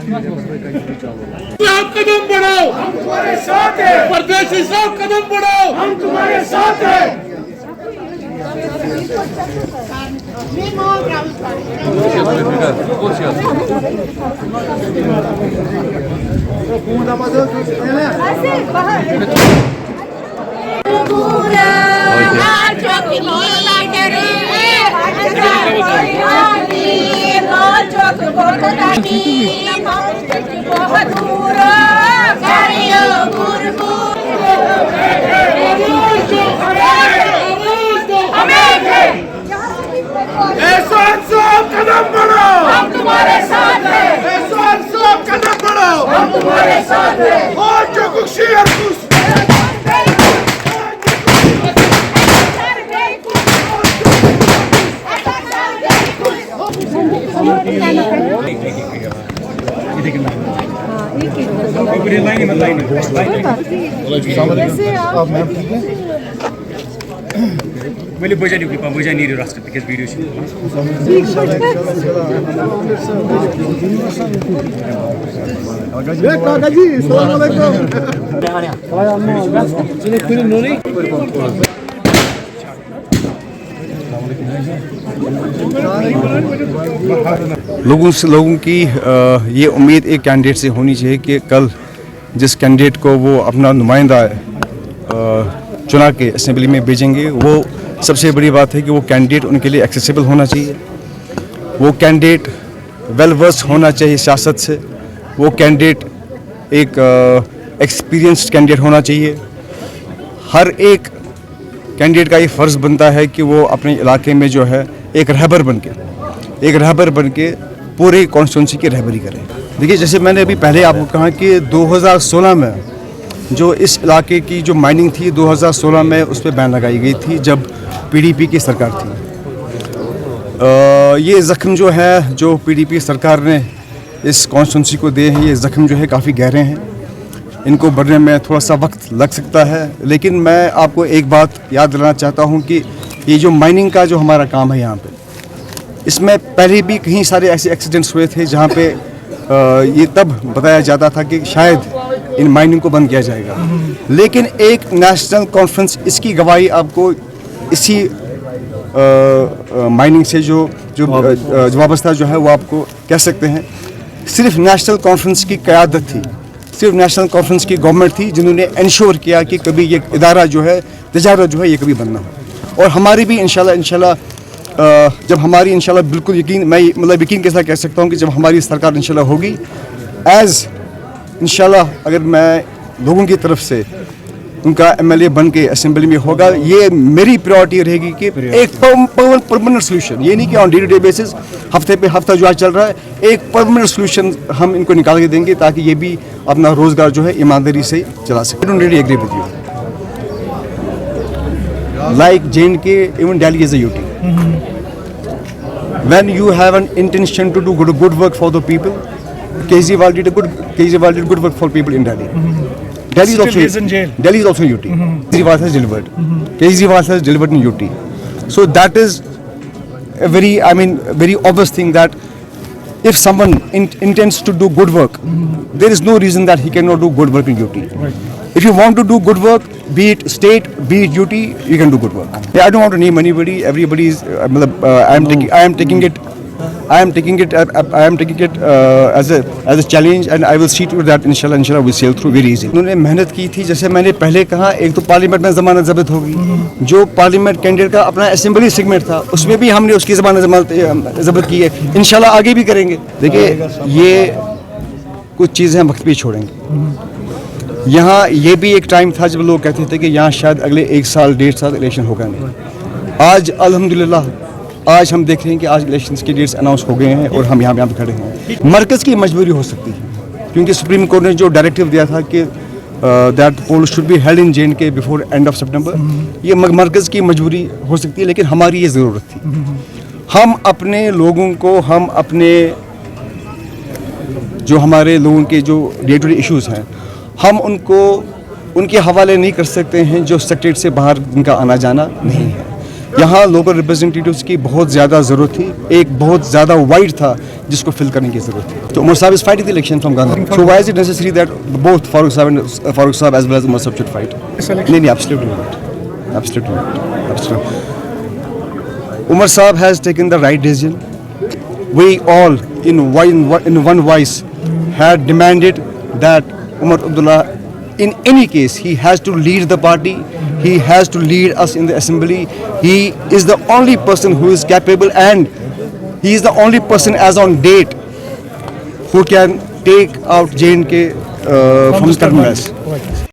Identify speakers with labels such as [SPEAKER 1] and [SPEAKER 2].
[SPEAKER 1] आप कदम बढ़ाओ, हम तुम्हारे साथ हैं। परदेशी साहब कदम बढ़ाओ, हम तुम्हारे साथ हैं। कदम बढ़ाओ, हम तुम्हारे साथ हैं। कदम बढ़ाओ, हम तुम्हारे साथ हैं।
[SPEAKER 2] मैले बजानी बजानी राष्ट्र विकास भिडियो
[SPEAKER 3] लोगों की ये उम्मीद एक कैंडिडेट से होनी चाहिए कि कल जिस कैंडिडेट को वो अपना नुमाइंदा चुना के असेंबली में भेजेंगे, वो सबसे बड़ी बात है कि वो कैंडिडेट उनके लिए एक्सेसिबल होना चाहिए, वो कैंडिडेट वेल वर्स होना चाहिए सियासत से, वो कैंडिडेट एक एक्सपीरियंस्ड कैंडिडेट होना चाहिए। हर एक कैंडिडेट का ये फ़र्ज़ बनता है कि वो अपने इलाके में जो है एक रहबर बन के पूरे कॉन्स्टिट्यूंसी की रहबरी करें। देखिए, जैसे मैंने अभी पहले आपको कहा कि 2016 में जो इस इलाके की जो माइनिंग थी, 2016 में उस पर बैन लगाई गई थी जब पीडीपी की सरकार थी। ये ज़ख्म जो है जो पीडीपी सरकार ने इस कॉन्स्टिट्यूंसी को दिए हैं, ये ज़ख्म जो है काफ़ी गहरे हैं, इनको बढ़ने में थोड़ा सा वक्त लग सकता है। लेकिन मैं आपको एक बात याद दिलाना चाहता हूँ कि ये जो माइनिंग का जो हमारा काम है यहाँ पे, इसमें पहले भी कहीं सारे ऐसे एक्सीडेंट्स हुए थे जहाँ पे ये तब बताया जाता था कि शायद इन माइनिंग को बंद किया जाएगा, लेकिन एक नेशनल कॉन्फ्रेंस इसकी गवाही आपको इसी माइनिंग से जो वाबस्ता जो है वो आपको कह सकते हैं। सिर्फ नेशनल कॉन्फ्रेंस की क़यादत थी, सिर्फ नेशनल कॉन्फ्रेंस की गवर्नमेंट थी जिन्होंने इंश्योर किया कि कभी ये इदारा जो है, तजारत जो है, ये कभी बंद ना हो। और हमारी भी इंशाल्लाह जब हमारी इंशाल्लाह बिल्कुल यकीन, मैं मतलब यकीन के साथ कह सकता हूँ कि जब हमारी सरकार इंशाल्लाह होगी, एज़ इंशाल्लाह अगर मैं लोगों की तरफ से उनका एमएलए बन के असेंबली में होगा, ये मेरी प्रायोरिटी रहेगी कि एक परमानेंट सोल्यूशन, ये नहीं कि on day to day basis हफ्ते पे हफ्ता जो आज चल रहा है, एक परमानेंट सोल्यूशन हम इनको निकाल के देंगे ताकि ये भी अपना रोज़गार जो है ईमानदारी से चला सके। I don't really agree with you, like J&K, even Delhi is a UT. When you have an intention to do good work for the people, Kejriwal did good work for people in Delhi. Delhi is also UT. Kejriwal has delivered. Kejriwal has delivered in UT. So that is a very obvious thing that if someone intends to do good work, there is no reason that he cannot do good work in UT. Right. If you want to do good work, be it state, be it UT, you can do good work. Yeah, I don't want to name anybody. Everybody is. I am taking it as a challenge, and I will see to that. Inshallah, we sail through very easy. उन्होंने मेहनत की थी, जैसे मैंने पहले कहा, एक तो पार्लियामेंट में ज़मानत ज़ब्त होगी, जो पार्लियामेंट कैंडिडेट का अपना असेंबली सेगमेंट था, उसमें भी हमने उसकी ज़मानत ज़ब्त की है। इंशाल्लाह आगे भी करेंगे। देखिए, ये कुछ चीज़ें हम वक्त पे छोड़ेंगे। यहाँ ये भी एक टाइम था जब लोग कहते थे कि यहाँ शायद अगले 1 साल 1.5 साल इलेक्शन होगा नहीं। आज अल्हम्दुलिल्लाह आज हम देख रहे हैं कि आज इलेक्शंस के डेट्स अनाउंस हो गए हैं और हम यहाँ पे खड़े हैं। मरकज़ की मजबूरी हो सकती है, क्योंकि सुप्रीम कोर्ट ने जो डायरेक्टिव दिया था कि that poll should be held in J&K before end of सितंबर, ये मरकज़ की मजबूरी हो सकती है, लेकिन हमारी ये ज़रूरत थी। हम अपने लोगों को, हम अपने जो हमारे लोगों के जो डे टू डे इशूज़ हैं, हम उनको उनके हवाले नहीं कर सकते हैं जो सेक्रेटरीट से बाहर उनका आना जाना नहीं है। यहाँ लोकल रिप्रेजेंटेटिव्स की बहुत ज़्यादा ज़रूरत थी, एक बहुत ज़्यादा वाइड था जिसको फिल करने की ज़रूरत थी. तो उमर साहब is fighting the election from Gandhi. So why is it necessary that both Farooq साहब एज वेल एज उमर साहब शुड फाइट? नहीं, absolutely not. Absolutely not. Absolutely. Umar Saab has taken the right decision. We all, in one voice, had demanded that Umar Abdullah, in any case, he has to lead the party. He has to lead us in the assembly. He is the only person who is capable, and he is the only person as on date who can take out J&K from the mess.